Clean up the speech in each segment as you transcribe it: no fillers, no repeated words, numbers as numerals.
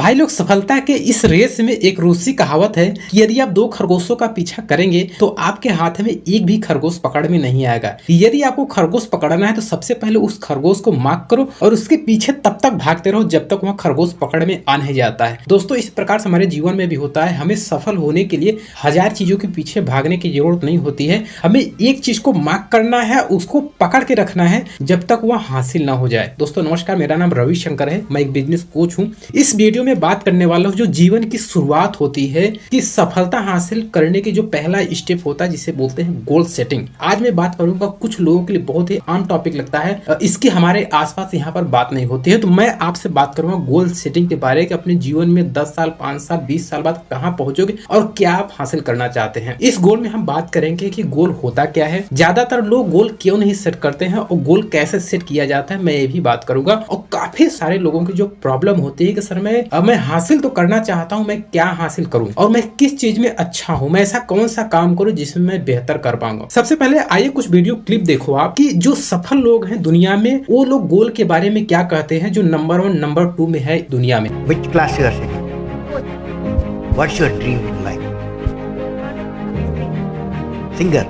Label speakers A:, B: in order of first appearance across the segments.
A: भाई लोग, सफलता के इस रेस में एक रूसी कहावत है कि यदि आप दो खरगोशों का पीछा करेंगे तो आपके हाथ में एक भी खरगोश पकड़ में नहीं आएगा। यदि आपको खरगोश पकड़ना है तो सबसे पहले उस खरगोश को मार्क करो और उसके पीछे तब तक भागते रहो जब तक वह खरगोश पकड़ में आ नहीं जाता है। दोस्तों, इस प्रकार से हमारे जीवन में भी होता है। हमें सफल होने के लिए हजार चीजों के पीछे भागने की जरूरत नहीं होती है। हमें एक चीज को मार्क करना है, उसको पकड़ के रखना है जब तक वह हासिल ना हो जाए। दोस्तों नमस्कार, मेरा नाम रविशंकर है, मैं एक बिजनेस कोच हूँ। इस वीडियो में बात करने वाला हूँ जो जीवन की शुरुआत होती है कि सफलता हासिल करने की जो पहला स्टेप होता है जिसे बोलते हैं गोल सेटिंग। आज मैं बात करूंगा, कुछ लोगों के लिए बहुत ही आम टॉपिक लगता है, इसकी हमारे आसपास यहाँ पर बात नहीं होती है। तो मैं आपसे बात करूंगा गोल सेटिंग के बारे में, अपने जीवन में 10 साल 5 साल 20 साल बाद कहाँ पहुंचोगे और क्या आप हासिल करना चाहते हैं। इस गोल में हम बात करेंगे कि गोल होता क्या है, ज्यादातर लोग गोल क्यों नहीं सेट करते हैं और गोल कैसे सेट किया जाता है, मैं ये भी बात करूंगा। और काफी सारे लोगों की जो प्रॉब्लम होती है कि सर मैं हासिल तो करना चाहता हूं, मैं क्या हासिल करूं और मैं किस चीज में अच्छा हूं, मैं ऐसा कौन सा काम करूं जिसमें मैं बेहतर कर पाऊंगा। सबसे पहले आइए कुछ वीडियो क्लिप देखो आप कि जो सफल लोग हैं दुनिया में, वो लोग गोल के बारे में क्या कहते हैं, जो नंबर 1 नंबर 2 में है दुनिया में।
B: Which class you are taking? What's your dream in life? Singer.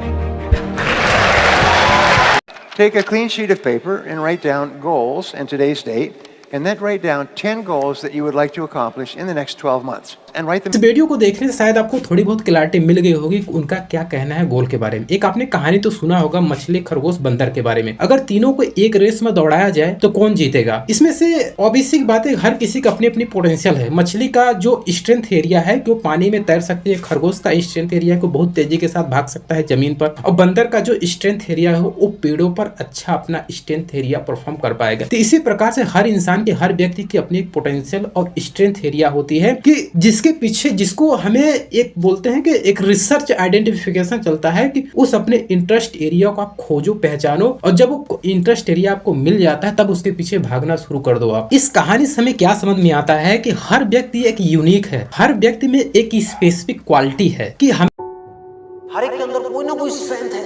C: Take a clean sheet of paper and write down goals and today's date, and then write down 10 goals that you would like to accomplish in the next 12 months. And write them.
A: इस video को देखने से शायद आपको थोड़ी बहुत clarity मिल गई होगी उनका क्या कहना है गोल के बारे में। एक आपने कहानी तो सुना होगा मछली खरगोश बंदर के बारे में। अगर तीनों को एक रेस में दौड़ाया जाए तो कौन जीतेगा? इसमें से ऑब्वियस बात है, हर किसी का अपनी अपनी पोटेंशियल है। मछली का जो स्ट्रेंथ एरिया है कि वो पानी में तैर सकती है, खरगोश का स्ट्रेंथ एरिया है कि बहुत तेजी के साथ भाग सकता है जमीन पर, और बंदर का जो स्ट्रेंथ एरिया है वो पेड़ों पर अच्छा अपना स्ट्रेंथ एरिया परफॉर्म कर पाएगा। तो इसी प्रकार से हर इंसान के, हर व्यक्ति की अपनी एक पोटेंशियल और स्ट्रेंथ एरिया होती है कि जिसके पीछे, जिसको हमें एक बोलते हैं कि एक रिसर्च आइडेंटिफिकेशन चलता है कि उस अपने इंटरेस्ट एरिया को आप खोजो, पहचानो, और जब वो इंटरेस्ट एरिया आपको मिल जाता है तब उसके पीछे भागना शुरू कर दो आप। इस कहानी से हमें क्या समझ में आता है कि हर व्यक्ति एक यूनिक है, हर व्यक्ति में एक स्पेसिफिक क्वालिटी है कि हम
D: हर एक के अंदर कोई ना कोई स्ट्रेंथ है,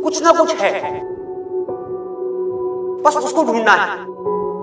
D: कुछ ना कुछ है, बस उसको ढूंढना है।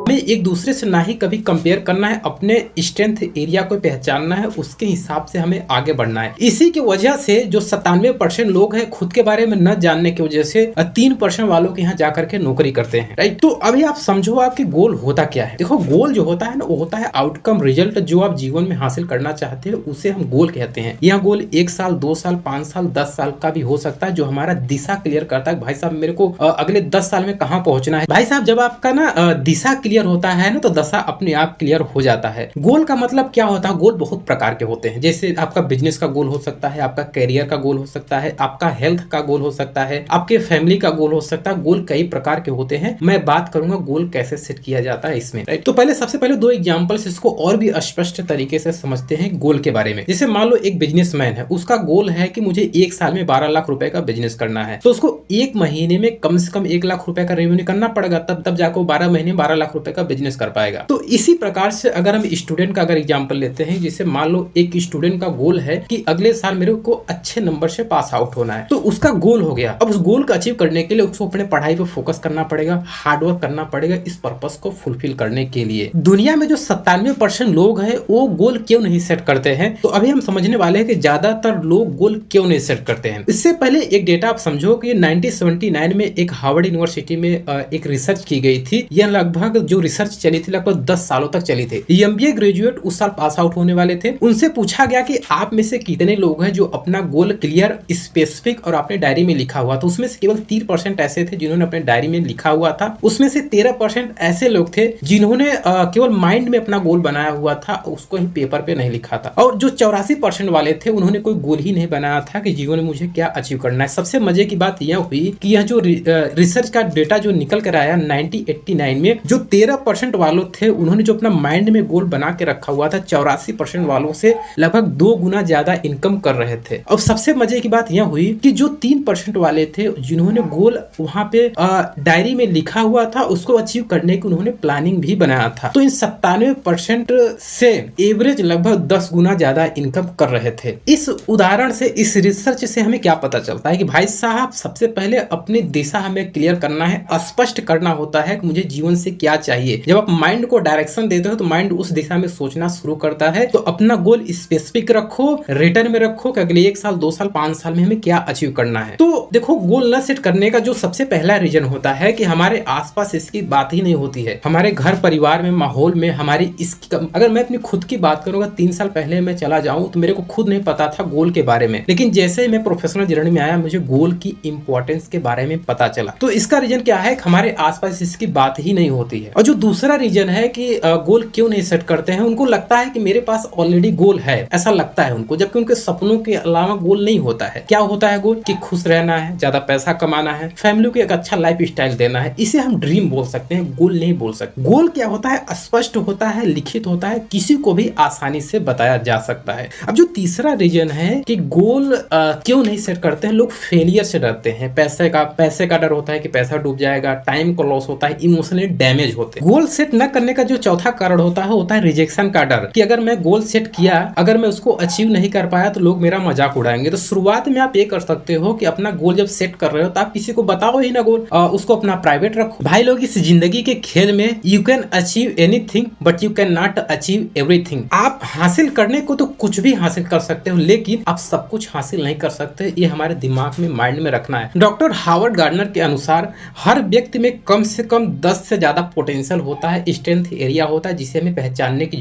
A: हमें एक दूसरे से ना ही कभी कंपेयर करना है, अपने स्ट्रेंथ एरिया को पहचानना है, उसके हिसाब से हमें आगे बढ़ना है। इसी की वजह से जो 97% लोग हैं खुद के बारे में न जानने की वजह से 3% वालों के यहाँ जाकर के नौकरी करते हैं, राइट। तो अभी आप समझो आपके गोल होता क्या है। देखो, गोल जो होता है ना, वो होता है आउटकम, रिजल्ट जो आप जीवन में हासिल करना चाहते हैं उसे हम गोल कहते हैं। यह गोल 1 साल 2 साल 5 साल 10 साल का भी हो सकता है, जो हमारा दिशा क्लियर करता है। भाई साहब, मेरे को अगले 10 साल में कहाँ पहुंचना है। भाई साहब, जब आपका ना दिशा क्लियर होता है ना तो दशा अपने आप क्लियर हो जाता है। गोल का मतलब क्या होता है? गोल बहुत प्रकार के होते हैं। जैसे आपका बिजनेस का गोल हो सकता है, आपका करियर का गोल हो सकता है, आपका हेल्थ का गोल हो सकता है, आपके फैमिली का गोल हो सकता है। गोल कई प्रकार के होते हैं। मैं बात करूंगा गोल कैसे सेट किया जाता है इसमें, राइट। तो पहले सबसे पहले 2 एग्जांपल्स इसको और भी स्पष्ट तरीके से समझते हैं गोल के बारे में। जैसे मान लो एक बिजनेसमैन है, उसका गोल है कि मुझे 1 साल में 12 लाख रुपए का बिजनेस करना है, तो उसको 1 महीने में कम से कम 1 लाख रुपए का रेवेन्यू करना पड़ेगा, तब जाकर 12 महीने 12 लाख रुपए का बिजनेस कर पाएगा। तो इसी प्रकार से अगर हम स्टूडेंट का अगर एग्जांपल लेते हैं, जैसे मान लो एक स्टूडेंट का गोल है कि अगले साल मेरे को अच्छे नंबर से पास आउट होना है, तो उसका गोल हो गया। अब उस गोल को अचीव करने के लिए उसको अपने पढ़ाई पे फोकस करना पड़ेगा, हार्डवर्क करना पड़ेगा इस पर्पस को फुलफिल करने के लिए। दुनिया में जो 97% लोग हैं वो गोल क्यों नहीं सेट करते हैं, तो अभी हम समझने वाले हैं कि ज्यादातर लोग गोल क्यों नहीं सेट करते हैं। इससे पहले एक डेटा आप समझो कि 1979 में एक हार्वर्ड यूनिवर्सिटी में एक रिसर्च की गई थी। यह लगभग जो रिसर्च चली थी लगभग 10 सालों तक चली थी। एमबीए ग्रेजुएट उस साल पास आउट होने वाले थे। उनसे पूछा गया कि आप में से कितने लोग हैं जो अपना गोल क्लियर, स्पेसिफिक और अपने डायरी में लिखा हुआ था। उसमें से केवल 3% ऐसे थे जिन्होंने अपने डायरी में लिखा हुआ था। उसमें से 13% ऐसे लोग थे जिन्होंने केवल माइंड में अपना गोल बनाया हुआ था, उसको ही पेपर पे नहीं लिखा था। और जो 84% वाले थे उन्होंने कोई गोल ही नहीं बनाया था कि जीवन में मुझे क्या अचीव करना है। सबसे मजे की बात यह हुई कि यह जो रिसर्च का डेटा जो निकल कर आया 1989 में, जो 13% वालों थे उन्होंने जो अपना माइंड में गोल बना के रखा हुआ था, 84% वालों से लगभग 2 गुना ज्यादा इनकम कर रहे थे। अब सबसे मजे की बात यह हुई कि जो 3% वाले थे जिन्होंने गोल वहां पे डायरी में लिखा हुआ था, उसको अचीव करने की उन्होंने प्लानिंग भी बनाया था। तो इन 97% से एवरेज लगभग 10 गुना ज्यादा इनकम कर रहे थे। इस उदाहरण से, इस रिसर्च से हमें क्या पता चलता है कि भाई साहब सबसे पहले अपनी दिशा हमें क्लियर करना है, स्पष्ट करना होता है कि मुझे जीवन से क्या चाहिए। चाहिए। जब आप माइंड को डायरेक्शन देते हो तो माइंड उस दिशा में सोचना शुरू करता है। तो अपना गोल स्पेसिफिक रखो, रिटर्न में रखो कि अगले 1 साल 2 साल 5 साल में हमें क्या अचीव करना है। तो देखो, गोल न सेट करने का जो सबसे पहला रीजन होता है कि हमारे आसपास इसकी बात ही नहीं होती है। हमारे घर परिवार में, माहौल में हमारी इसकी, अगर मैं अपनी खुद की बात करूंगा, 3 साल पहले मैं चला जाऊं तो मेरे को खुद नहीं पता था गोल के बारे में, लेकिन जैसे ही मैं प्रोफेशनल जर्नी में आया मुझे गोल की इंपॉर्टेंस के बारे में पता चला। तो इसका रीजन क्या है? हमारे आसपास इसकी बात ही नहीं होती है। और जो दूसरा रीजन है कि गोल क्यों नहीं सेट करते हैं, उनको लगता है कि मेरे पास ऑलरेडी गोल है, ऐसा लगता है उनको, जबकि उनके सपनों के अलावा गोल नहीं होता है। क्या होता है गोल? कि खुश रहना है, ज्यादा पैसा कमाना है, फैमिली को एक अच्छा लाइफ स्टाइल देना है। इसे हम ड्रीम बोल सकते हैं, गोल नहीं बोल सकते। गोल क्या होता है? स्पष्ट होता है, लिखित होता है, किसी को भी आसानी से बताया जा सकता है। अब जो तीसरा रीजन है कि गोल क्यों नहीं सेट करते हैं, लोग फेलियर से डरते हैं। पैसे का डर होता है कि पैसा डूब जाएगा, टाइम का लॉस होता है, इमोशनली डैमेज होते हैं। गोल सेट न करने का जो चौथा कारण होता है रिजेक्शन का डर, कि अगर मैं गोल सेट किया, अगर मैं उसको अचीव नहीं कर पाया तो लोग मेरा मजाक उड़ाएंगे। तो शुरुआत में आप ये कर सकते हो कि अपना गोल जब सेट कर रहे हो तो आप किसी को बताओ ही ना गोल, उसको अपना प्राइवेट रखो। भाई लोग, इस जिंदगी के खेल में you can achieve anything but you can not achieve everything. आप हासिल करने को तो कुछ भी हासिल कर सकते हो, लेकिन आप सब कुछ हासिल नहीं कर सकते। ये हमारे दिमाग में, माइंड में रखना है। डॉक्टर हार्वर्ड गार्डनर के अनुसार हर व्यक्ति में कम से कम 10 से ज्यादा पोटेंशियल होता है, स्ट्रेंथ एरिया होता है, जिसे हमें पहचानने की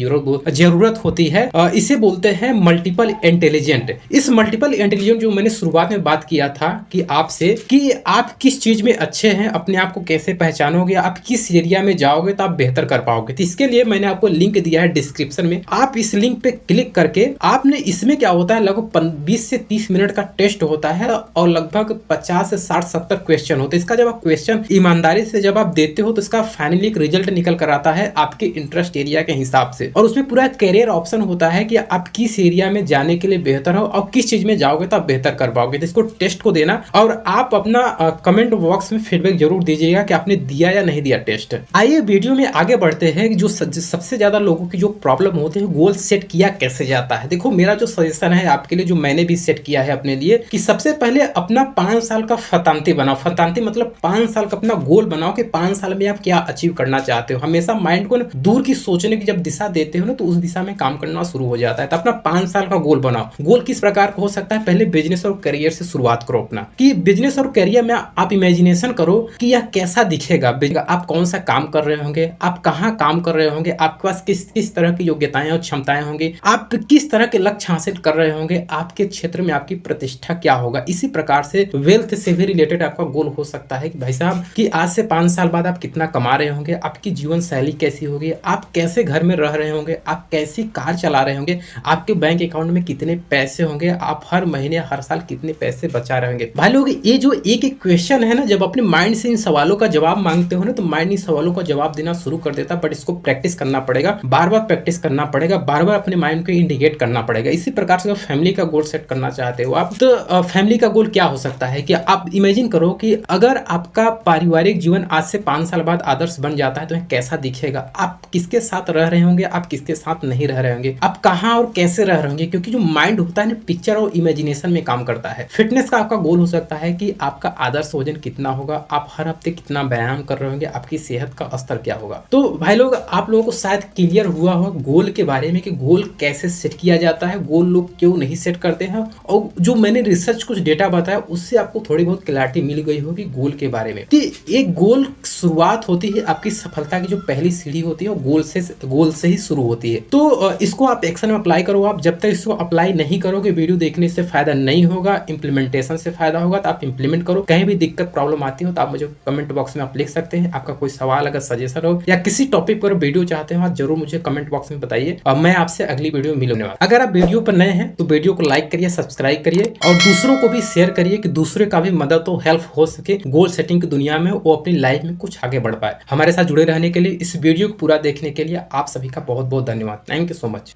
A: जरूरत होती है। इसे बोलते हैं मल्टीपल इंटेलिजेंट। इस मल्टीपल इंटेलिजेंट जो मैंने शुरुआत में बात किया था कि आपसे, कि आप किस चीज में अच्छे हैं, अपने आप को कैसे पहचानोगे, आप किस एरिया में जाओगे तो आप बेहतर कर पाओगे। तो इसके लिए मैंने आपको लिंक दिया है डिस्क्रिप्शन में। आप इस लिंक पे क्लिक करके, आपने इसमें क्या होता है, लगभग 20 से 30 मिनट का टेस्ट होता है और लगभग 50 से 60-70 क्वेश्चन होते हैं। इसका जब आप क्वेश्चन ईमानदारी से जब आप देते हो तो इसका फाइनली एक रिजल्ट निकल कर आता है आपके इंटरेस्ट एरिया के हिसाब से। और उसमें पूरा करियर ऑप्शन होता है कि आप किस एरिया में जाने के लिए बेहतर हो और किस चीज में जाओगे तो आप बेहतर कर पाओगे। तो इसको टेस्ट को देना और आप अपना कमेंट बॉक्स में फीडबैक जरूर दीजिएगा कि आपने दिया या नहीं दिया टेस्ट। आइए वीडियो में आगे बढ़ते हैं कि जो सबसे ज्यादा लोगों की जो प्रॉब्लम होती है, गोल सेट किया कैसे जाता है। देखो, मेरा जो सजेशन है आपके लिए, जो मैंने भी सेट किया है अपने लिए, कि सबसे पहले अपना 5 साल का फतांती बनाओ। फतांती मतलब 5 साल का अपना गोल बनाओ कि 5 साल में आप क्या अचीव करना चाहते हो। हमेशा माइंड को दूर की सोचने की जब दिशा देते हो ना, तो उस दिशा में काम करना शुरू हो जाता है। तो अपना 5 साल का गोल बनाओ। गोल किस प्रकार का हो सकता है? पहले बिजनेस और करियर से शुरुआत करो अपना, कि बिजनेस और करियर में आप इमेजिनेशन करो कि यह कैसा दिखेगा। आप कौन सा काम कर रहे होंगे, आप कहाँ काम कर रहे होंगे, आपके पास किस तरह की योग्यताएं और क्षमताएं होंगी, आप किस तरह के लक्ष्य हासिल कर रहे होंगे, आपके क्षेत्र में आपकी प्रतिष्ठा क्या होगा। इसी प्रकार से वेल्थ से भी रिलेटेड आपका गोल हो सकता है कि भाई साहब, कि आज से 5 साल बाद आप कितना कमा रहे होंगे, आपकी जीवन शैली कैसी होगी, आप कैसे घर में रह रहे होंगे, आप कैसी कार चला रहे होंगे, आपके बैंक अकाउंट में कितने पैसे होंगे, आप हर महीने हर साल कितने पैसे बचा रहे होंगे। भाई लोग, ये जो एक एक क्वेश्चन है ना, जब अपने माइंड से इन सवालों का जवाब मांगते हो ना, तो माइंड इन सवालों का जवाब देना शुरू कर देता है। बट इसको प्रैक्टिस करना पड़ेगा, बार बार प्रैक्टिस करना पड़ेगा, बार बार अपने माइंड को इंडिकेट करना पड़ेगा। इसी प्रकार से फैमिली का गोल सेट करना चाहते हो आप, तो फैमिली का गोल क्या हो सकता है कि आप इमेजिन करो कि अगर आपका पारिवारिक जीवन आज से 5 साल बाद आदर्श बन जाता है तो कैसा दिखेगा। आप किसके साथ रह रहे होंगे, आप किसके साथ नहीं रह रहे होंगे, आप कहाँ और कैसे रह रहे होंगे। क्योंकि जो माइंड होता है ना, पिक्चर और इमेजिनेशन में काम करता है। फिटनेस का आपका गोल हो सकता है कि आपका आदर्श वजन कितना होगा, आप हर हफ्ते कितना व्यायाम कर रहे होंगे, आपकी सेहत का स्तर क्या होगा। तो भाई लोग, आप लोगों को शायद क्लियर हुआ हो गोल के बारे में कि गोल कैसे सेट किया जाता है, गोल लोग क्यों नहीं सेट करते हैं। और जो मैंने रिसर्च कुछ डेटा बताया उससे आपको थोड़ी बहुत क्लैरिटी मिल गई होगी गोल के बारे में। एक गोल शुरुआत होती है, आपकी सफलता की जो पहली सीढ़ी होती है वो गोल से ही शुरू होती है। तो इसको आप एक्शन में अप्लाई करो। आप जब तक इसको अप्लाई नहीं करोगे, वीडियो देखने से फायदा नहीं होगा, इंप्लीमेंटेशन से फायदा होगा। तो आप इंप्लीमेंट करो। कहीं भी दिक्कत प्रॉब्लम आती हो तो आप मुझे कमेंट बॉक्स में आप लिख सकते हैं। आपका कोई सवाल अगर सजेशन हो या किसी टॉपिक पर वीडियो चाहते हो, आप जरूर मुझे कमेंट बॉक्स में बताइए और मैं आपसे अगली वीडियो में मिलूंगा। अगर आप वीडियो पर नए हैं तो वीडियो को लाइक करिए, सब्सक्राइब करिए और दूसरों को भी शेयर करिए कि दूसरे का भी मदद हो, हेल्प हो सके गोल सेटिंग की दुनिया में, वो अपनी लाइफ में कुछ आगे बढ़ पाए। हमारे साथ जुड़े रहने के लिए, इस वीडियो को पूरा देखने के लिए आप सभी का बहुत बहुत धन्यवाद। Thank you so much.